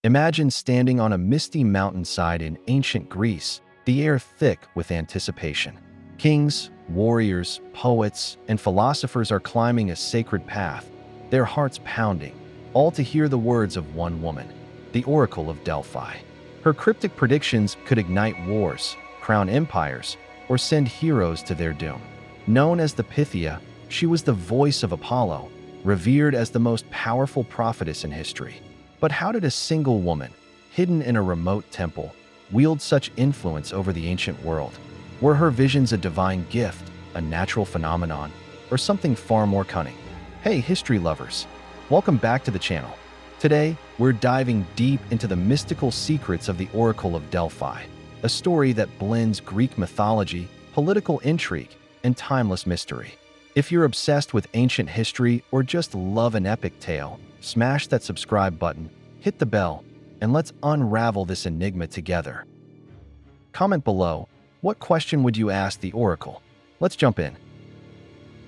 Imagine standing on a misty mountainside in ancient Greece, the air thick with anticipation. Kings, warriors, poets, and philosophers are climbing a sacred path, their hearts pounding, all to hear the words of one woman, the Oracle of Delphi. Her cryptic predictions could ignite wars, crown empires, or send heroes to their doom. Known as the Pythia, she was the voice of Apollo, revered as the most powerful prophetess in history. But how did a single woman, hidden in a remote temple, wield such influence over the ancient world? Were her visions a divine gift, a natural phenomenon, or something far more cunning? Hey, history lovers! Welcome back to the channel. Today, we're diving deep into the mystical secrets of the Oracle of Delphi, a story that blends Greek mythology, political intrigue, and timeless mystery. If you're obsessed with ancient history or just love an epic tale, smash that subscribe button, hit the bell, and let's unravel this enigma together. Comment below, what question would you ask the Oracle? Let's jump in.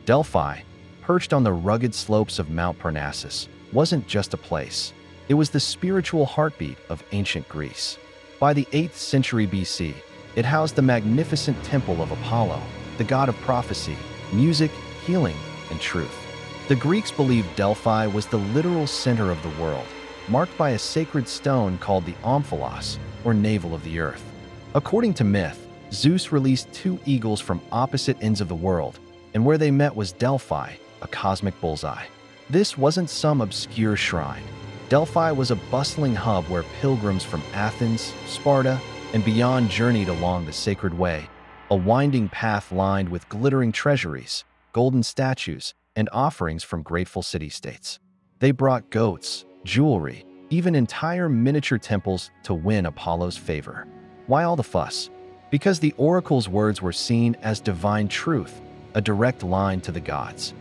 Delphi, perched on the rugged slopes of Mount Parnassus, wasn't just a place. It was the spiritual heartbeat of ancient Greece. By the 8th century BC, it housed the magnificent temple of Apollo, the god of prophecy, music, healing, and truth. The Greeks believed Delphi was the literal center of the world, marked by a sacred stone called the Omphalos, or navel of the earth. According to myth, Zeus released two eagles from opposite ends of the world, and where they met was Delphi, a cosmic bullseye. This wasn't some obscure shrine. Delphi was a bustling hub where pilgrims from Athens, Sparta, and beyond journeyed along the sacred way, a winding path lined with glittering treasuries, golden statues, and offerings from grateful city-states. They brought goats, jewelry, even entire miniature temples to win Apollo's favor. Why all the fuss? Because the oracle's words were seen as divine truth, a direct line to the gods.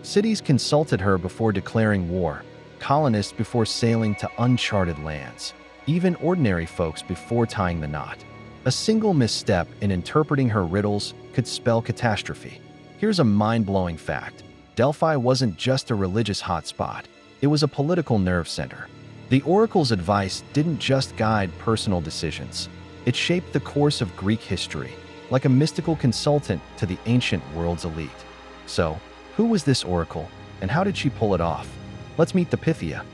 Cities consulted her before declaring war, colonists before sailing to uncharted lands, even ordinary folks before tying the knot. A single misstep in interpreting her riddles could spell catastrophe. Here's a mind-blowing fact. Delphi wasn't just a religious hotspot, it was a political nerve center. The oracle's advice didn't just guide personal decisions. It shaped the course of Greek history, like a mystical consultant to the ancient world's elite. So, who was this oracle, and how did she pull it off? Let's meet the Pythia.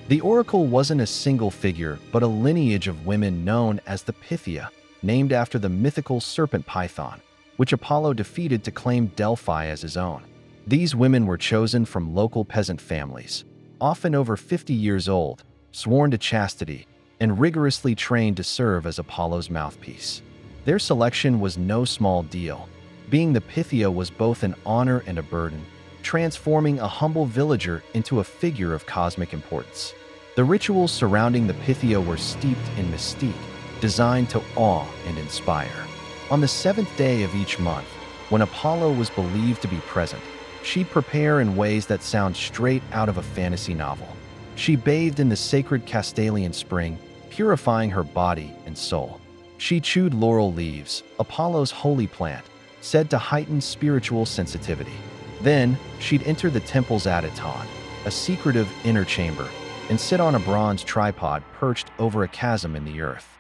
The oracle wasn't a single figure, but a lineage of women known as the Pythia, named after the mythical serpent Python, which Apollo defeated to claim Delphi as his own. These women were chosen from local peasant families, often over 50 years old, sworn to chastity, and rigorously trained to serve as Apollo's mouthpiece. Their selection was no small deal. Being the Pythia was both an honor and a burden, transforming a humble villager into a figure of cosmic importance. The rituals surrounding the Pythia were steeped in mystique, designed to awe and inspire. On the 7th day of each month, when Apollo was believed to be present, she'd prepare in ways that sound straight out of a fantasy novel. She bathed in the sacred Castalian spring, purifying her body and soul. She chewed laurel leaves, Apollo's holy plant, said to heighten spiritual sensitivity. Then, she'd enter the temple's Adyton, a secretive inner chamber, and sit on a bronze tripod perched over a chasm in the earth.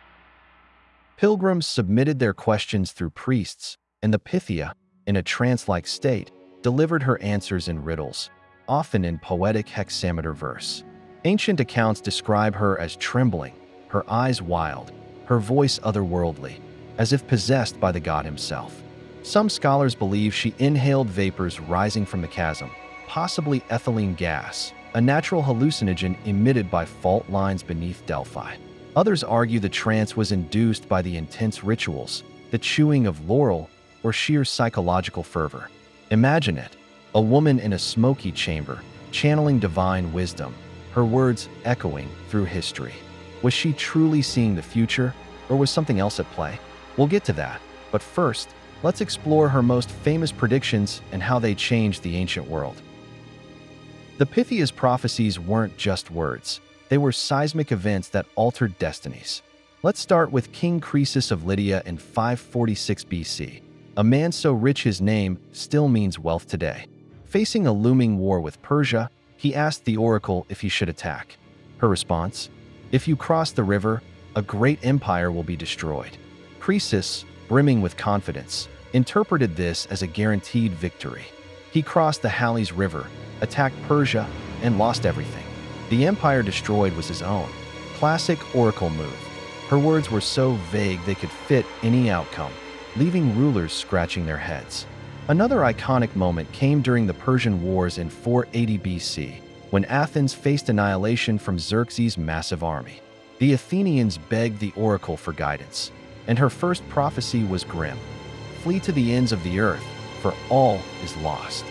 Pilgrims submitted their questions through priests, and the Pythia, in a trance-like state, delivered her answers in riddles, often in poetic hexameter verse. Ancient accounts describe her as trembling, her eyes wild, her voice otherworldly, as if possessed by the god himself. Some scholars believe she inhaled vapors rising from the chasm, possibly ethylene gas, a natural hallucinogen emitted by fault lines beneath Delphi. Others argue the trance was induced by the intense rituals, the chewing of laurel, or sheer psychological fervor. Imagine it, a woman in a smoky chamber, channeling divine wisdom, her words echoing through history. Was she truly seeing the future, or was something else at play? We'll get to that, but first, let's explore her most famous predictions and how they changed the ancient world. The Pythia's prophecies weren't just words. They were seismic events that altered destinies. Let's start with King Croesus of Lydia in 546 BC. A man so rich his name still means wealth today. Facing a looming war with Persia, he asked the oracle if he should attack. Her response? If you cross the river, a great empire will be destroyed. Croesus, brimming with confidence, interpreted this as a guaranteed victory. He crossed the Halys River, attacked Persia, and lost everything. The empire destroyed was his own. Classic oracle move. Her words were so vague they could fit any outcome, leaving rulers scratching their heads. Another iconic moment came during the Persian Wars in 480 BC, when Athens faced annihilation from Xerxes' massive army. The Athenians begged the oracle for guidance, and her first prophecy was grim. Flee to the ends of the earth, for all is lost.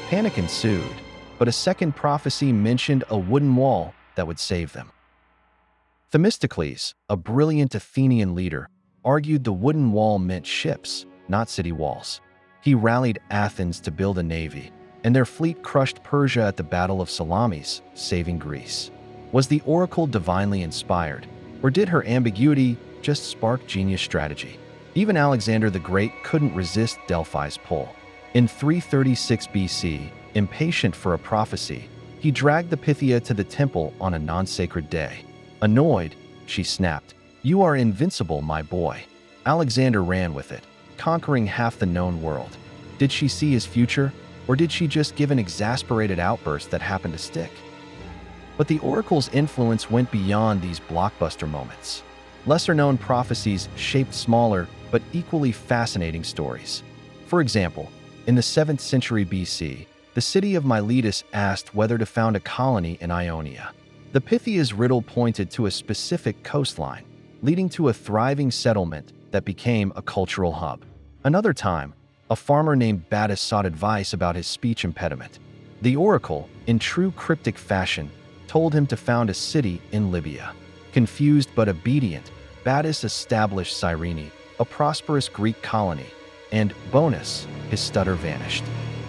Panic ensued, but a second prophecy mentioned a wooden wall that would save them. Themistocles, a brilliant Athenian leader, argued the wooden wall meant ships, not city walls. He rallied Athens to build a navy, and their fleet crushed Persia at the Battle of Salamis, saving Greece. Was the oracle divinely inspired, or did her ambiguity just spark genius strategy? Even Alexander the Great couldn't resist Delphi's pull. In 336 BC, impatient for a prophecy, he dragged the Pythia to the temple on a non-sacred day. Annoyed, she snapped, "You are invincible, my boy." Alexander ran with it, conquering half the known world. Did she see his future, or did she just give an exasperated outburst that happened to stick? But the oracle's influence went beyond these blockbuster moments. Lesser-known prophecies shaped smaller but equally fascinating stories. For example, in the 7th century BC, the city of Miletus asked whether to found a colony in Ionia. The Pythia's riddle pointed to a specific coastline, leading to a thriving settlement that became a cultural hub. Another time, a farmer named Battus sought advice about his speech impediment. The oracle, in true cryptic fashion, told him to found a city in Libya. Confused but obedient, Battus established Cyrene, a prosperous Greek colony, and bonus, his stutter vanished.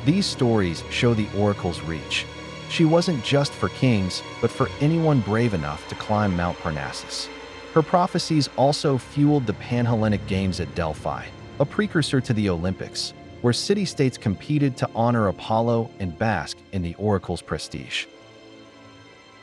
These stories show the oracle's reach. She wasn't just for kings, but for anyone brave enough to climb Mount Parnassus. Her prophecies also fueled the Panhellenic Games at Delphi, a precursor to the Olympics, where city-states competed to honor Apollo and bask in the oracle's prestige.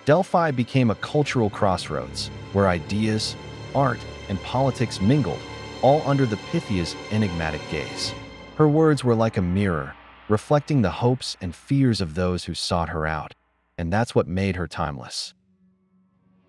Delphi became a cultural crossroads, where ideas, art, and politics mingled, all under the Pythia's enigmatic gaze. Her words were like a mirror, reflecting the hopes and fears of those who sought her out, and that's what made her timeless.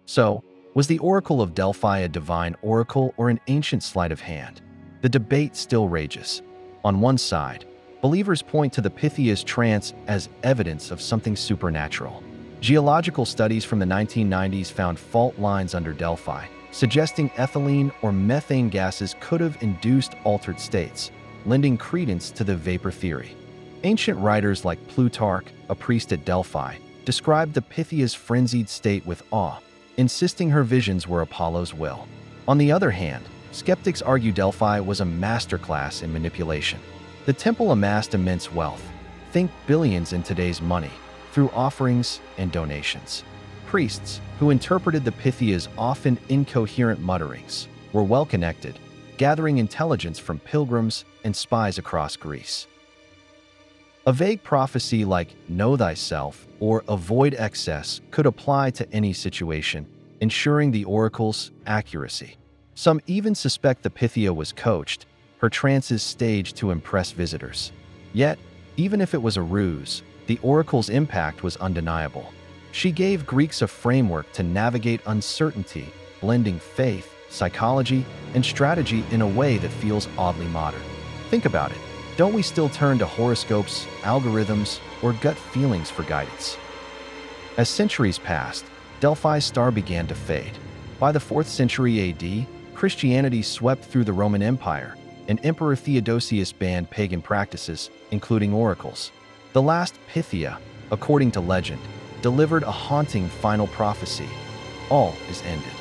So, was the Oracle of Delphi a divine oracle or an ancient sleight of hand? The debate still rages. On one side, believers point to the Pythia's trance as evidence of something supernatural. Geological studies from the 1990s found fault lines under Delphi, suggesting ethylene or methane gases could have induced altered states, lending credence to the vapor theory. Ancient writers like Plutarch, a priest at Delphi, described the Pythia's frenzied state with awe, insisting her visions were Apollo's will. On the other hand, skeptics argue Delphi was a masterclass in manipulation. The temple amassed immense wealth, think billions in today's money, through offerings and donations. Priests, who interpreted the Pythia's often incoherent mutterings, were well connected, gathering intelligence from pilgrims and spies across Greece. A vague prophecy like "know thyself" or "avoid excess" could apply to any situation, ensuring the oracle's accuracy. Some even suspect the Pythia was coached, her trances staged to impress visitors. Yet, even if it was a ruse, the oracle's impact was undeniable. She gave Greeks a framework to navigate uncertainty, blending faith, psychology, and strategy in a way that feels oddly modern. Think about it. Don't we still turn to horoscopes, algorithms, or gut feelings for guidance? As centuries passed, Delphi's star began to fade. By the 4th century AD, Christianity swept through the Roman Empire, and Emperor Theodosius banned pagan practices, including oracles. The last Pythia, according to legend, delivered a haunting final prophecy. All is ended.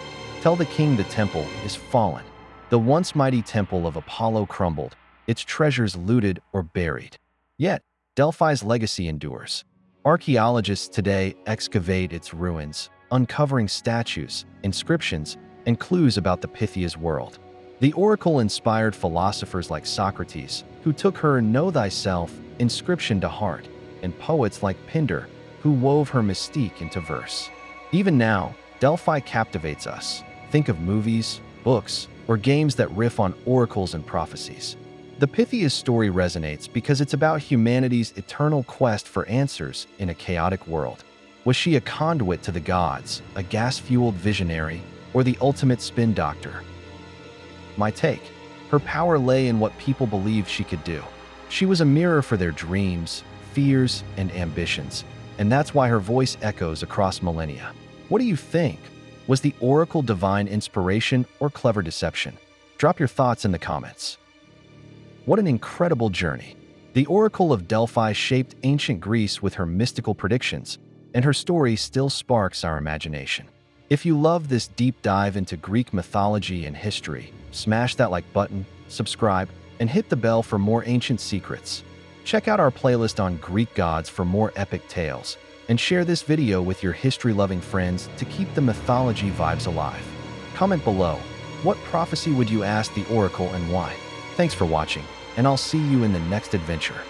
Tell the king the temple is fallen. The once mighty temple of Apollo crumbled, its treasures looted or buried. Yet, Delphi's legacy endures. Archaeologists today excavate its ruins, uncovering statues, inscriptions, and clues about the Pythia's world. The oracle inspired philosophers like Socrates, who took her "know thyself" inscription to heart, and poets like Pindar, who wove her mystique into verse. Even now, Delphi captivates us. Think of movies, books, or games that riff on oracles and prophecies. The Pythia's story resonates because it's about humanity's eternal quest for answers in a chaotic world. Was she a conduit to the gods, a gas-fueled visionary, or the ultimate spin doctor? My take: her power lay in what people believed she could do. She was a mirror for their dreams, fears, and ambitions, and that's why her voice echoes across millennia. What do you think? Was the oracle divine inspiration or clever deception? Drop your thoughts in the comments. What an incredible journey! The Oracle of Delphi shaped ancient Greece with her mystical predictions, and her story still sparks our imagination. If you love this deep dive into Greek mythology and history, smash that like button, subscribe, and hit the bell for more ancient secrets. Check out our playlist on Greek gods for more epic tales, and share this video with your history-loving friends to keep the mythology vibes alive. Comment below, what prophecy would you ask the Oracle and why? Thanks for watching, and I'll see you in the next adventure.